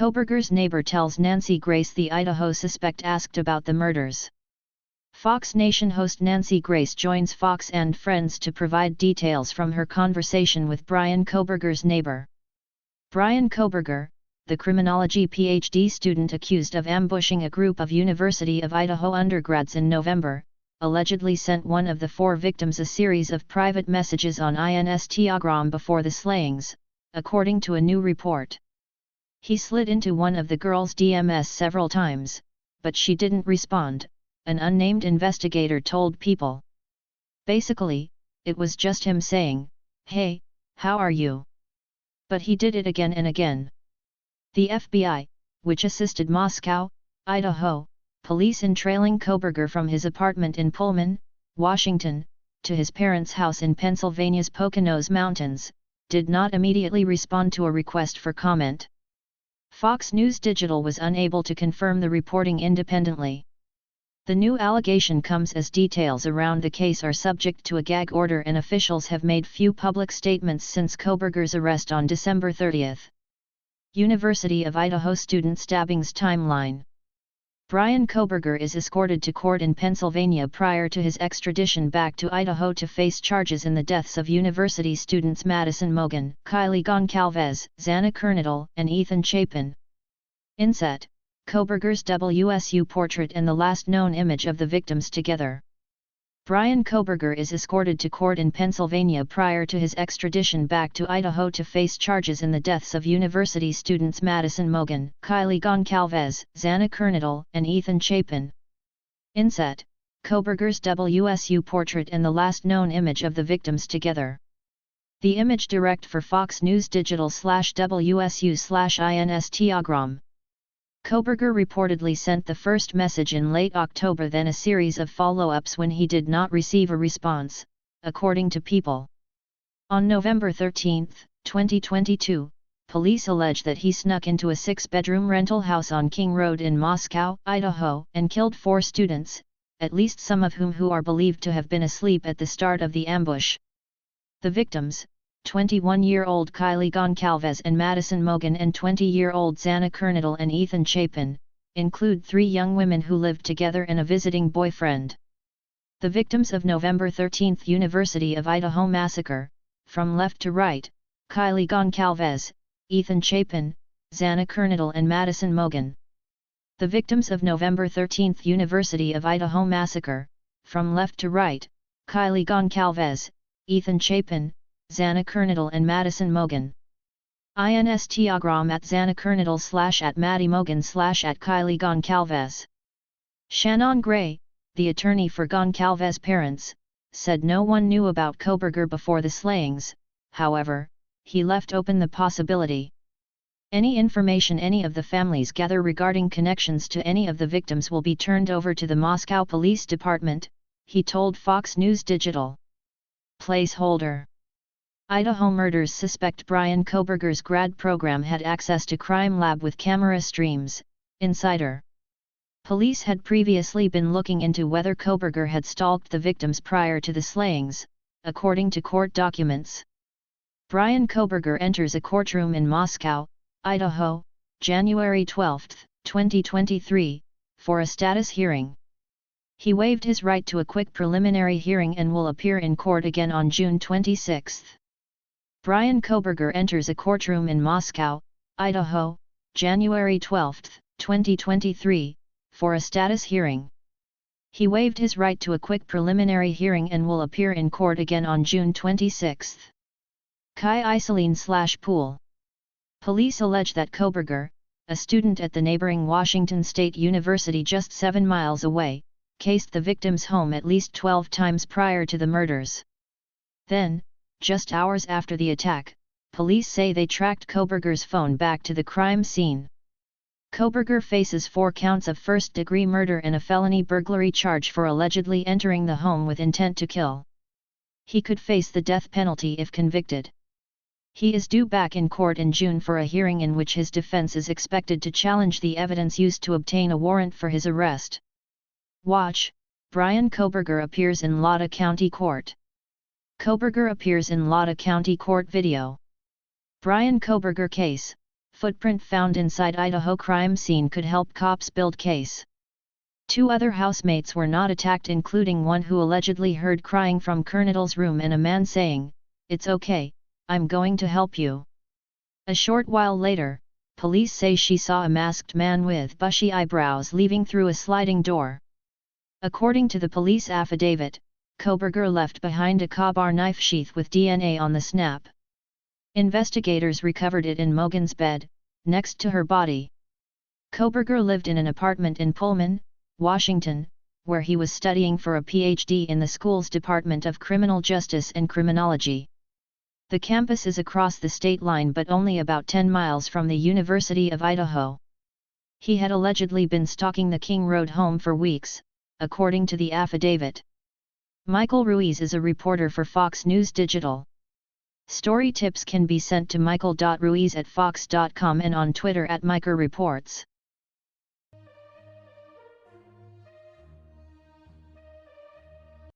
Kohberger's neighbor tells Nancy Grace the Idaho suspect asked about the murders. Fox Nation host Nancy Grace joins Fox and Friends to provide details from her conversation with Bryan Kohberger's neighbor. Bryan Kohberger, the criminology PhD student accused of ambushing a group of University of Idaho undergrads in November, allegedly sent one of the 4 victims a series of private messages on Instagram before the slayings, according to a new report. He slid into one of the girls' DMs several times, but she didn't respond, an unnamed investigator told People. Basically, it was just him saying, "Hey, how are you?" But he did it again and again. The FBI, which assisted Moscow, Idaho, police in trailing Kohberger from his apartment in Pullman, Washington, to his parents' house in Pennsylvania's Poconos Mountains, did not immediately respond to a request for comment. Fox News Digital was unable to confirm the reporting independently. The new allegation comes as details around the case are subject to a gag order and officials have made few public statements since Kohberger's arrest on December 30. University of Idaho student stabbings timeline. Bryan Kohberger is escorted to court in Pennsylvania prior to his extradition back to Idaho to face charges in the deaths of university students Madison Mogen, Kylie Goncalves, Xana Kernodle, and Ethan Chapin. Inset: Kohberger's WSU portrait and the last known image of the victims together. Bryan Kohberger is escorted to court in Pennsylvania prior to his extradition back to Idaho to face charges in the deaths of university students Madison Mogen, Kylie Goncalves, Xana Kernodle, and Ethan Chapin. Inset: Kohberger's WSU portrait and the last known image of the victims together. The image direct for Fox News Digital/WSU/Instagram. Kohberger reportedly sent the first message in late October, then a series of follow-ups when he did not receive a response, according to People. On November 13, 2022, police allege that he snuck into a 6-bedroom rental house on King Road in Moscow, Idaho, and killed 4 students, at least some of whom who are believed to have been asleep at the start of the ambush. The victims, 21-year-old Kylie Goncalves and Madison Mogen and 20-year-old Xana Kernodle and Ethan Chapin, include 3 young women who lived together and a visiting boyfriend. The victims of November 13 University of Idaho massacre, from left to right, Kylie Goncalves, Ethan Chapin, Xana Kernodle and Madison Mogen. The victims of November 13 University of Idaho massacre, from left to right, Kylie Goncalves, Ethan Chapin, Xana Kernodle and Madison Mogen. Instagram at Xana Kernodle / at Maddie Mogen / at Kylie Goncalves. Shannon Gray, the attorney for Goncalves' parents, said no one knew about Kohberger before the slayings. However, he left open the possibility. Any information any of the families gather regarding connections to any of the victims will be turned over to the Moscow Police Department, he told Fox News Digital. Placeholder. Idaho murders suspect Bryan Kohberger's grad program had access to crime lab with camera streams, insider. Police had previously been looking into whether Kohberger had stalked the victims prior to the slayings, according to court documents. Bryan Kohberger enters a courtroom in Moscow, Idaho, January 12, 2023, for a status hearing. He waived his right to a quick preliminary hearing and will appear in court again on June 26. Bryan Kohberger enters a courtroom in Moscow, Idaho, January 12, 2023, for a status hearing. He waived his right to a quick preliminary hearing and will appear in court again on June 26. Kai Isoline/Pool. Police allege that Kohberger, a student at the neighboring Washington State University just 7 miles away, cased the victim's home at least 12 times prior to the murders. Then, just hours after the attack, police say they tracked Kohberger's phone back to the crime scene. Kohberger faces 4 counts of first-degree murder and a felony burglary charge for allegedly entering the home with intent to kill. He could face the death penalty if convicted. He is due back in court in June for a hearing in which his defense is expected to challenge the evidence used to obtain a warrant for his arrest. Watch: Bryan Kohberger appears in Latah County Court. Kohberger appears in Latah County Court video. Bryan Kohberger case, Footprint found inside Idaho crime scene could help cops build case. 2 other housemates were not attacked, including one who allegedly heard crying from Kernitle's room and a man saying, "It's okay, I'm going to help you." A short while later, police say she saw a masked man with bushy eyebrows leaving through a sliding door. According to the police affidavit, Kohberger left behind a crowbar knife sheath with DNA on the snap. Investigators recovered it in Mogan's bed, next to her body. Kohberger lived in an apartment in Pullman, Washington, where he was studying for a PhD in the school's Department of Criminal Justice and Criminology. The campus is across the state line but only about 10 miles from the University of Idaho. He had allegedly been stalking the King Road home for weeks, according to the affidavit. Michael Ruiz is a reporter for Fox News Digital. Story tips can be sent to michael.ruiz@fox.com and on Twitter @MichaelReports.